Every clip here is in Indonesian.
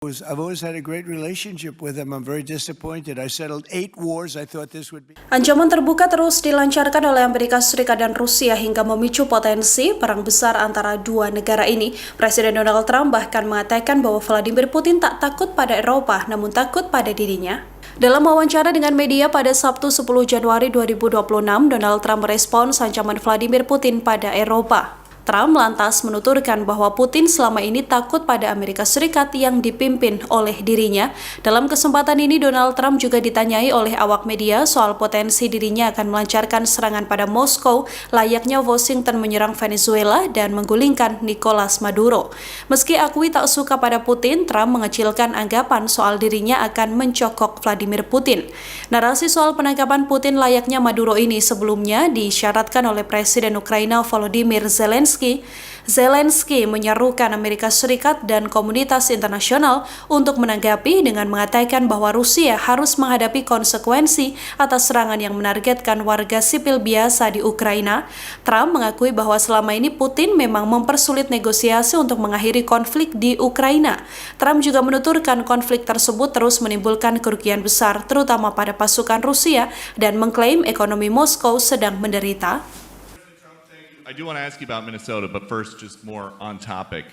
I've always had a great relationship with him. I'm very disappointed. I settled 8 wars. I thought this would be. Ancaman terbuka terus dilancarkan oleh Amerika Serikat dan Rusia hingga memicu potensi perang besar antara dua negara ini. Presiden Donald Trump bahkan mengatakan bahwa Vladimir Putin tak takut pada Eropa, namun takut pada dirinya. Dalam wawancara dengan media pada Sabtu 10 Januari 2026, Donald Trump merespons ancaman Vladimir Putin pada Eropa. Trump lantas menuturkan bahwa Putin selama ini takut pada Amerika Serikat yang dipimpin oleh dirinya. Dalam kesempatan ini, Donald Trump juga ditanyai oleh awak media soal potensi dirinya akan melancarkan serangan pada Moskow, layaknya Washington menyerang Venezuela dan menggulingkan Nicolas Maduro. Meski akui tak suka pada Putin, Trump mengecilkan anggapan soal dirinya akan mencokok Vladimir Putin. Narasi soal penangkapan Putin layaknya Maduro ini sebelumnya disyaratkan oleh Presiden Ukraina Volodymyr Zelensky. Zelensky menyerukan Amerika Serikat dan komunitas internasional untuk menanggapi dengan mengatakan bahwa Rusia harus menghadapi konsekuensi atas serangan yang menargetkan warga sipil biasa di Ukraina. Trump mengakui bahwa selama ini Putin memang mempersulit negosiasi untuk mengakhiri konflik di Ukraina. Trump juga menuturkan konflik tersebut terus menimbulkan kerugian besar, terutama pada pasukan Rusia, dan mengklaim ekonomi Moskow sedang menderita. I do want to ask you about Minnesota, but first, just more on topic.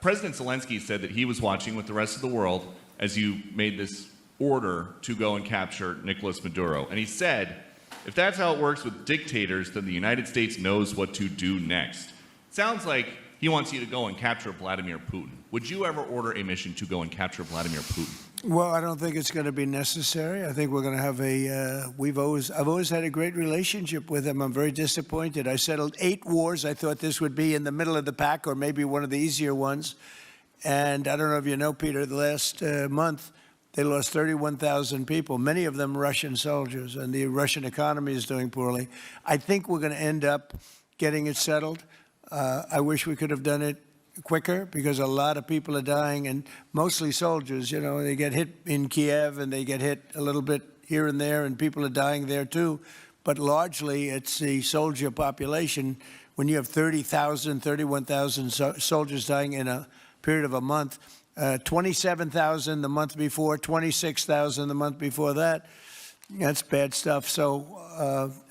President Zelensky said that he was watching with the rest of the world as you made this order to go and capture Nicolas Maduro. And he said, if that's how it works with dictators, then the United States knows what to do next. Sounds like he wants you to go and capture Vladimir Putin. Would you ever order a mission to go and capture Vladimir Putin? Well, I don't think it's going to be necessary. I think we're going to have I've always had a great relationship with him. I'm very disappointed. I settled 8 wars. I thought this would be in the middle of the pack or maybe one of the easier ones. And I don't know if you know, Peter, the last month they lost 31,000 people, many of them Russian soldiers, and the Russian economy is doing poorly. I think we're going to end up getting it settled. I wish we could have done it quicker because a lot of people are dying, and mostly soldiers. You know, they get hit in Kiev and they get hit a little bit here and there, and people are dying there too. But largely it's the soldier population. When you have 30,000, 31,000 soldiers dying in a period of a month, 27,000 the month before, 26,000 the month before that, that's bad stuff. So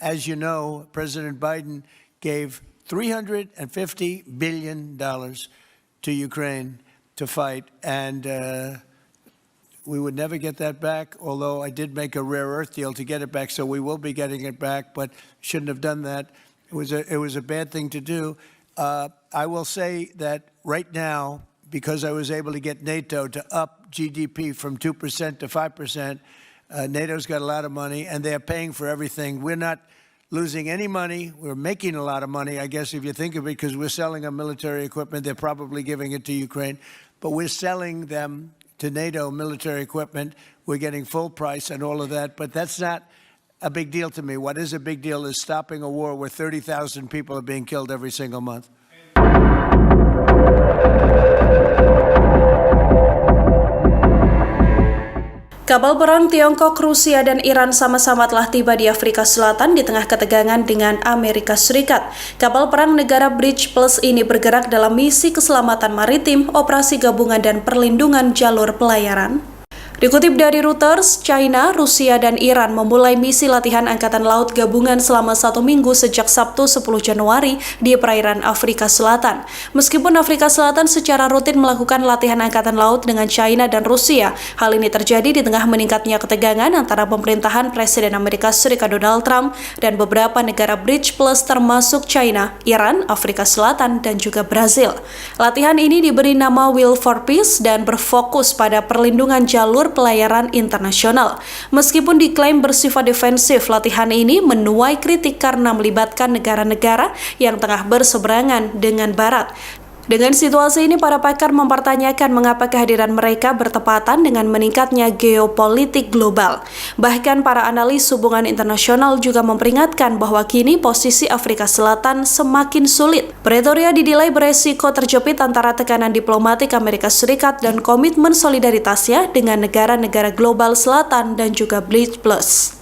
as you know, President Biden gave $350 billion to Ukraine to fight, and we would never get that back, although I did make a rare earth deal to get it back, so we will be getting it back, but shouldn't have done that. It was a bad thing to do. I will say that right now, because I was able to get NATO to up GDP from 2% to 5%, NATO's got a lot of money, and they're paying for everything. We're not losing any money. We're making a lot of money, I guess, if you think of it, because we're selling them military equipment. They're probably giving it to Ukraine, but we're selling them to NATO military equipment. We're getting full price and all of that, but that's not a big deal to me. What is a big deal is stopping a war where 30,000 people are being killed every single month. Kapal perang Tiongkok, Rusia, dan Iran sama-sama telah tiba di Afrika Selatan di tengah ketegangan dengan Amerika Serikat. Kapal perang negara Bridge Plus ini bergerak dalam misi keselamatan maritim, operasi gabungan, dan perlindungan jalur pelayaran. Dikutip dari Reuters, China, Rusia, dan Iran memulai misi latihan Angkatan Laut Gabungan selama 1 minggu sejak Sabtu 10 Januari di perairan Afrika Selatan. Meskipun Afrika Selatan secara rutin melakukan latihan Angkatan Laut dengan China dan Rusia, hal ini terjadi di tengah meningkatnya ketegangan antara pemerintahan Presiden Amerika Serikat Donald Trump dan beberapa negara Bridge Plus termasuk China, Iran, Afrika Selatan, dan juga Brazil. Latihan ini diberi nama Will for Peace dan berfokus pada perlindungan jalur pelayaran internasional. Meskipun diklaim bersifat defensif, latihan ini menuai kritik karena melibatkan negara-negara yang tengah berseberangan dengan Barat. Dengan situasi ini, para pakar mempertanyakan mengapa kehadiran mereka bertepatan dengan meningkatnya geopolitik global. Bahkan para analis hubungan internasional juga memperingatkan bahwa kini posisi Afrika Selatan semakin sulit. Pretoria didilai beresiko terjepit antara tekanan diplomatik Amerika Serikat dan komitmen solidaritasnya dengan negara-negara global selatan dan juga Bridge Plus.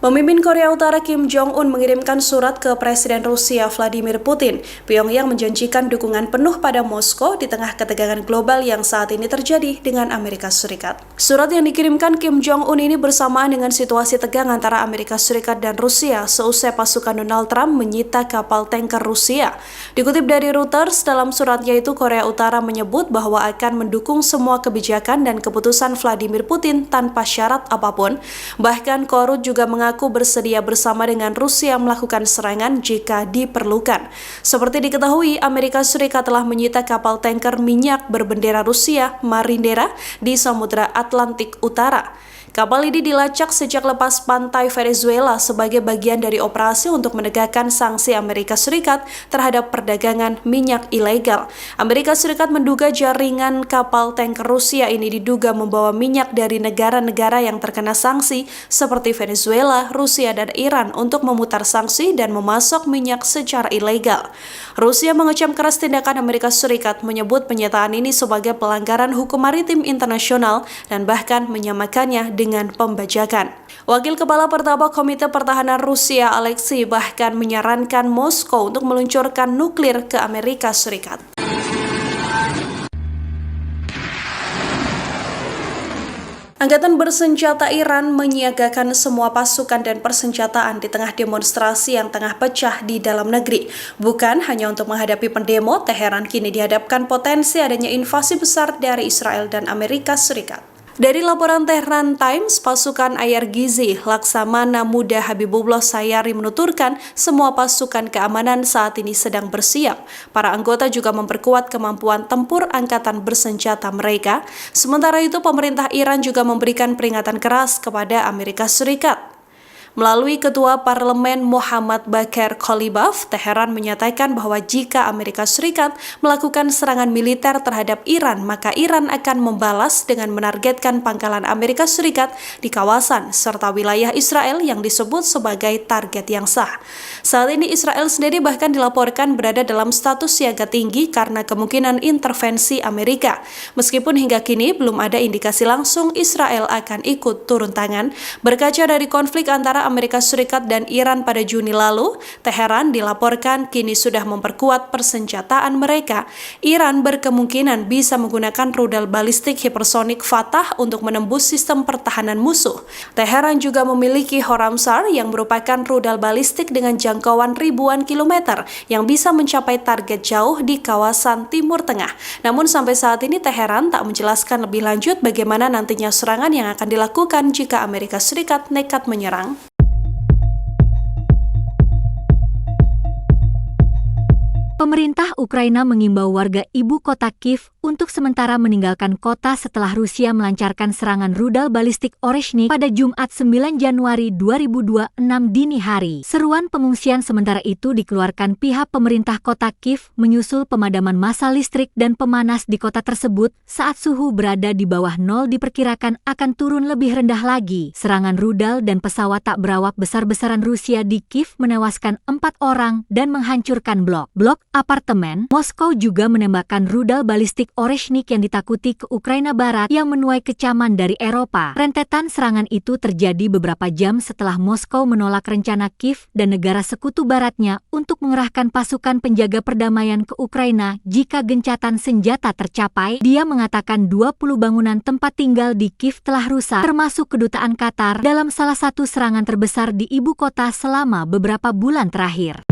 Pemimpin Korea Utara Kim Jong-un mengirimkan surat ke Presiden Rusia Vladimir Putin. Pyongyang menjanjikan dukungan penuh pada Moskow di tengah ketegangan global yang saat ini terjadi dengan Amerika Serikat. Surat yang dikirimkan Kim Jong-un ini bersamaan dengan situasi tegang antara Amerika Serikat dan Rusia seusai pasukan Donald Trump menyita kapal tanker Rusia. Dikutip dari Reuters, dalam suratnya itu Korea Utara menyebut bahwa akan mendukung semua kebijakan dan keputusan Vladimir Putin tanpa syarat apapun. Bahkan Korut juga mengaku bersedia bersama dengan Rusia melakukan serangan jika diperlukan. Seperti diketahui, Amerika Serikat telah menyita kapal tanker minyak berbendera Rusia, Marindera, di Samudra Atlantik Utara. Kapal ini dilacak sejak lepas pantai Venezuela sebagai bagian dari operasi untuk menegakkan sanksi Amerika Serikat terhadap perdagangan minyak ilegal. Amerika Serikat menduga jaringan kapal tanker Rusia ini diduga membawa minyak dari negara-negara yang terkena sanksi seperti Venezuela, Rusia, dan Iran untuk memutar sanksi dan memasok minyak secara ilegal. Rusia mengecam keras tindakan Amerika Serikat, menyebut penyitaan ini sebagai pelanggaran hukum maritim internasional dan bahkan menyamakannya dengan pembajakan. Wakil Kepala Pertama Komite Pertahanan Rusia, Alexei, bahkan menyarankan Moskow untuk meluncurkan nuklir ke Amerika Serikat. Angkatan bersenjata Iran menyiagakan semua pasukan dan persenjataan di tengah demonstrasi yang tengah pecah di dalam negeri. Bukan hanya untuk menghadapi pendemo, Teheran kini dihadapkan potensi adanya invasi besar dari Israel dan Amerika Serikat. Dari laporan Tehran Times, pasukan Ayar-Gizi Laksamana Muda Habibullah Sayari menuturkan semua pasukan keamanan saat ini sedang bersiap. Para anggota juga memperkuat kemampuan tempur angkatan bersenjata mereka. Sementara itu, pemerintah Iran juga memberikan peringatan keras kepada Amerika Serikat. Melalui Ketua Parlemen Muhammad Bakir Kalibaf, Teheran menyatakan bahwa jika Amerika Serikat melakukan serangan militer terhadap Iran, maka Iran akan membalas dengan menargetkan pangkalan Amerika Serikat di kawasan serta wilayah Israel yang disebut sebagai target yang sah. Saat ini Israel sendiri bahkan dilaporkan berada dalam status siaga tinggi karena kemungkinan intervensi Amerika. Meskipun hingga kini belum ada indikasi langsung Israel akan ikut turun tangan. Berkaca dari konflik antara Amerika Serikat dan Iran pada Juni lalu, Teheran dilaporkan kini sudah memperkuat persenjataan mereka. Iran berkemungkinan bisa menggunakan rudal balistik hipersonik Fatah untuk menembus sistem pertahanan musuh. Teheran juga memiliki Horamsar yang merupakan rudal balistik dengan jangkauan ribuan kilometer yang bisa mencapai target jauh di kawasan Timur Tengah. Namun sampai saat ini Teheran tak menjelaskan lebih lanjut bagaimana nantinya serangan yang akan dilakukan jika Amerika Serikat nekat menyerang. Pemerintah Ukraina mengimbau warga ibu kota Kiev untuk sementara meninggalkan kota setelah Rusia melancarkan serangan rudal balistik Oreshnik pada Jumat 9 Januari 2026 dini hari. Seruan pengungsian sementara itu dikeluarkan pihak pemerintah kota Kiev menyusul pemadaman massa listrik dan pemanas di kota tersebut saat suhu berada di bawah nol diperkirakan akan turun lebih rendah lagi. Serangan rudal dan pesawat tak berawak besar-besaran Rusia di Kiev menewaskan 4 orang dan menghancurkan blok apartemen. Moskow juga menembakkan rudal balistik Oreshnik yang ditakuti ke Ukraina Barat yang menuai kecaman dari Eropa. Rentetan serangan itu terjadi beberapa jam setelah Moskow menolak rencana Kiev dan negara sekutu baratnya untuk mengerahkan pasukan penjaga perdamaian ke Ukraina jika gencatan senjata tercapai. Dia mengatakan 20 bangunan tempat tinggal di Kiev telah rusak, termasuk kedutaan Qatar dalam salah satu serangan terbesar di ibu kota selama beberapa bulan terakhir.